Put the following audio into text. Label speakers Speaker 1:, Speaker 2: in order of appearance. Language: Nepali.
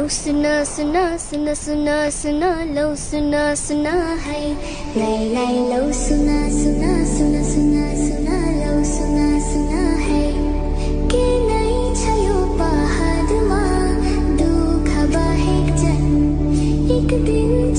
Speaker 1: सुना सुना सुना सुना सुना लौ सुना सुना है लै लौ सुना सुना सुना सुना सुना लौ सुना सुना है के नै छ यो पहाडमा दुःख बाहेक झन् एक दिन